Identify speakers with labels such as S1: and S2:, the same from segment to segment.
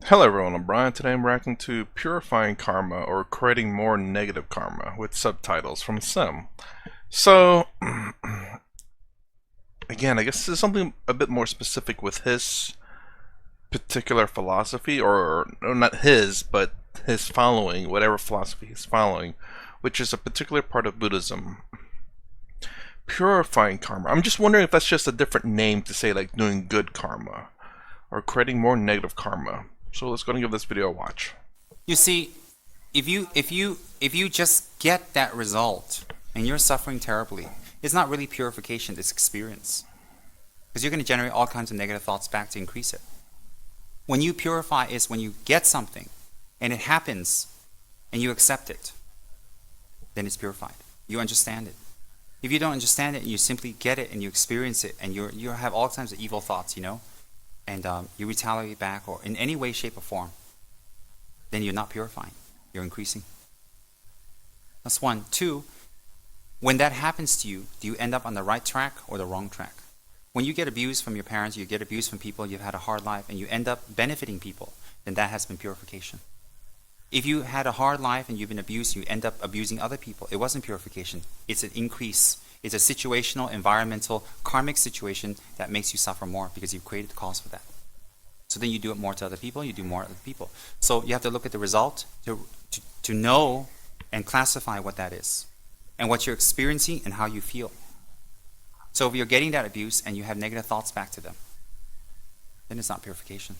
S1: Hello everyone, I'm Brian. Today I'm reacting to Purifying Karma or Creating More Negative Karma with subtitles from Tsem. So, again, I guess this is something a bit more specific with his particular philosophy, or not his, but his following, whatever philosophy he's following, which is a particular part of Buddhism. Purifying Karma. I'm just wondering if that's just a different name to say like doing good karma or creating more negative karma. So let's go and give this video a watch.
S2: You see, if you just get that result and you're suffering terribly, it's not really purification, it's experience. Because you're going to generate all kinds of negative thoughts back to increase it. When you purify is when you get something and it happens and you accept it, then it's purified. You understand it. If you don't understand it and you simply get it and you experience it and you have all kinds of evil thoughts, and you retaliate back or in any way, shape, or form, then you're not purifying. You're increasing. That's one. Two, when that happens to you, do you end up on the right track or the wrong track? When you get abused from your parents, you get abused from people, you've had a hard life, and you end up benefiting people, then that has been purification. If you had a hard life and you've been abused, you end up abusing other people. It wasn't purification. It's an increase. It's a situational, environmental, karmic situation that makes you suffer more because you've created the cause for that. So then you do it more to other people, you do more to other people. So you have to look at the result to know and classify what that is and what you're experiencing and how you feel. So if you're getting that abuse and you have negative thoughts back to them, then it's not purification.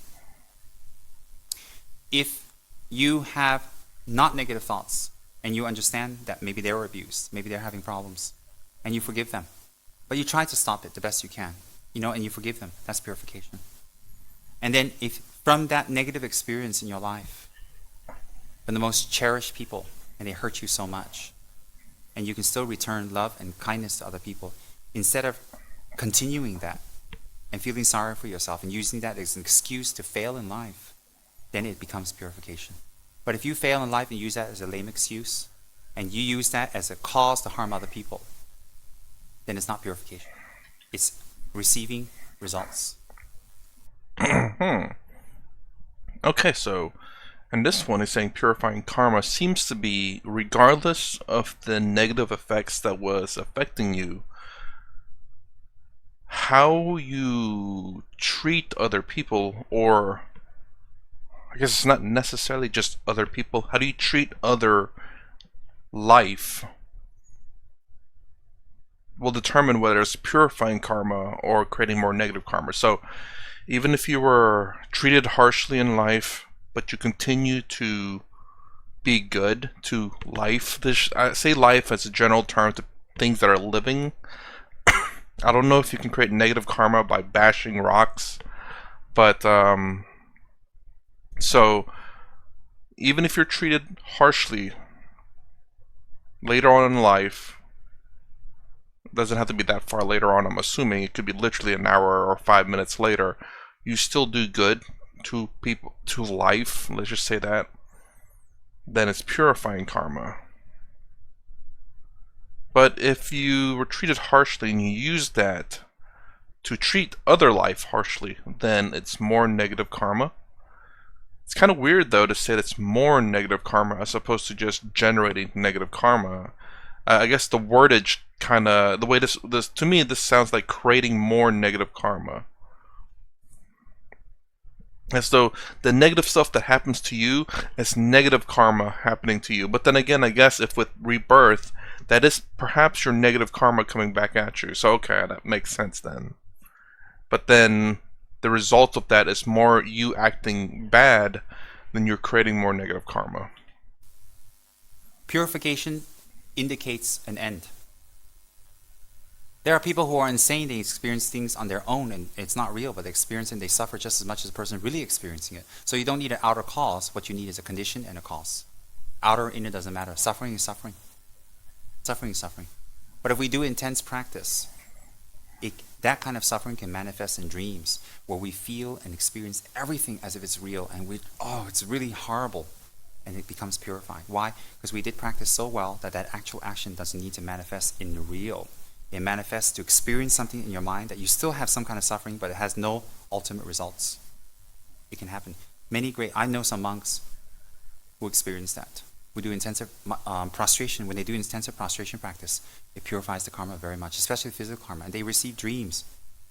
S2: If you have not negative thoughts and you understand that maybe they were abused, maybe they're having problems, and you forgive them, but you try to stop it the best you can, and you forgive them, that's purification. And then if from that negative experience in your life, from the most cherished people, and they hurt you so much, and you can still return love and kindness to other people, instead of continuing that and feeling sorry for yourself and using that as an excuse to fail in life, then it becomes purification. But if you fail in life and use that as a lame excuse, and you use that as a cause to harm other people, then it's not purification. It's receiving results.
S1: Okay, so and this one is saying purifying karma seems to be regardless of the negative effects that was affecting you, how you treat other people, or I guess it's not necessarily just other people, how do you treat other life will determine whether it's purifying karma or creating more negative karma. So even if you were treated harshly in life, but you continue to be good to life, I say life as a general term to things that are living. I don't know if you can create negative karma by bashing rocks, but so even if you're treated harshly later on in life, doesn't have to be that far later on, I'm assuming it could be literally an hour or 5 minutes later, you still do good to people, to life, let's just say that, then it's purifying karma. But if you were treated harshly and you use that to treat other life harshly, then it's more negative karma. It's kind of weird though to say that it's more negative karma as opposed to just generating negative karma. I guess the wordage kind of, the way this to me, this sounds like creating more negative karma. As though the negative stuff that happens to you is negative karma happening to you. But then again, I guess if with rebirth, that is perhaps your negative karma coming back at you. So okay, that makes sense then. But then the result of that is more you acting bad than you're creating more negative karma.
S2: Purification indicates an end. There are people who are insane, they experience things on their own and it's not real, but they experience it and they suffer just as much as the person really experiencing it. So you don't need an outer cause, what you need is a condition and a cause. Outer or inner doesn't matter. Suffering is suffering. Suffering is suffering. But if we do intense practice, that kind of suffering can manifest in dreams where we feel and experience everything as if it's real and it's really horrible, and it becomes purified. Why? Because we did practice so well that actual action doesn't need to manifest in the real. It manifests to experience something in your mind that you still have some kind of suffering, but it has no ultimate results. It can happen. I know some monks who experience that, who do intensive prostration. When they do intensive prostration practice, it purifies the karma very much, especially physical karma. And they receive dreams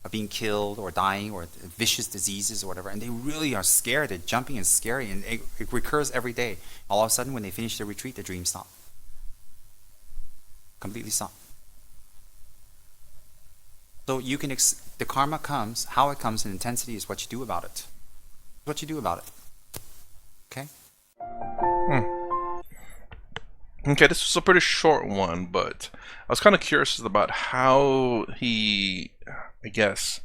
S2: of being killed or dying or vicious diseases or whatever. And they really are scared. They're jumping and scary. And it recurs every day. All of a sudden, when they finish the retreat, the dreams stop. Completely stop. So you can, the karma comes, how it comes in intensity is what you do about it. What you do about it. Okay?
S1: Okay, this was a pretty short one, but I was kind of curious about how he, I guess,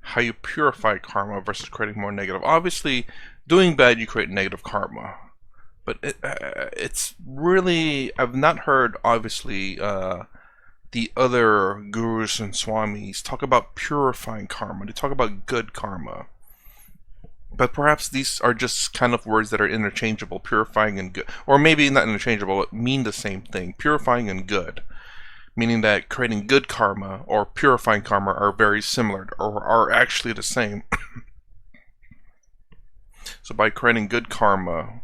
S1: how you purify karma versus creating more negative. Obviously, doing bad, you create negative karma. But it's really, I've not heard, obviously, the other gurus and swamis talk about purifying karma. They talk about good karma. But perhaps these are just kind of words that are interchangeable, purifying and good. Or maybe not interchangeable, but mean the same thing. Purifying and good. Meaning that creating good karma or purifying karma are very similar, or are actually the same. So by creating good karma,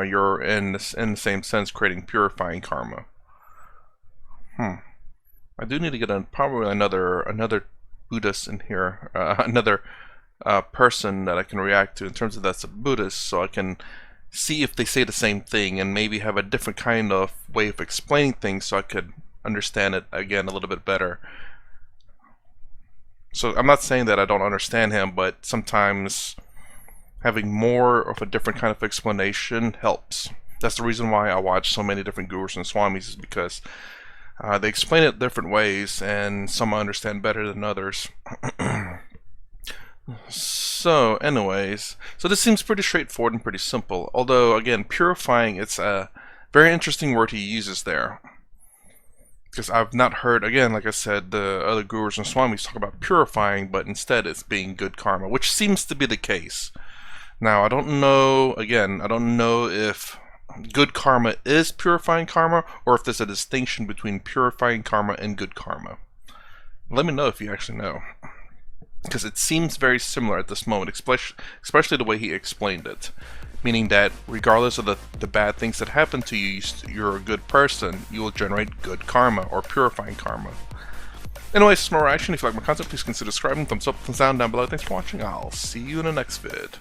S1: you're in the same sense creating purifying karma. I do need to get probably another Buddhist in here, another person that I can react to in terms of that's a Buddhist, so I can see if they say the same thing and maybe have a different kind of way of explaining things so I could understand it again a little bit better. So I'm not saying that I don't understand him, but sometimes having more of a different kind of explanation helps. That's the reason why I watch so many different gurus and swamis, is because they explain it different ways, and some I understand better than others. So, anyways, so this seems pretty straightforward and pretty simple. Although, again, purifying, it's a very interesting word he uses there. Because I've not heard, again, like I said, the other gurus and swamis talk about purifying, but instead it's being good karma, which seems to be the case. Now, I don't know, again, I don't know if good karma is purifying karma, or if there's a distinction between purifying karma and good karma. Let me know if you actually know, because it seems very similar at this moment, especially the way he explained it, meaning that regardless of the bad things that happen to you, you're a good person, you will generate good karma or purifying karma. Anyways, some more action. If you like my content, please consider subscribing, thumbs up, thumbs down below. Thanks for watching. I'll see you in the next vid.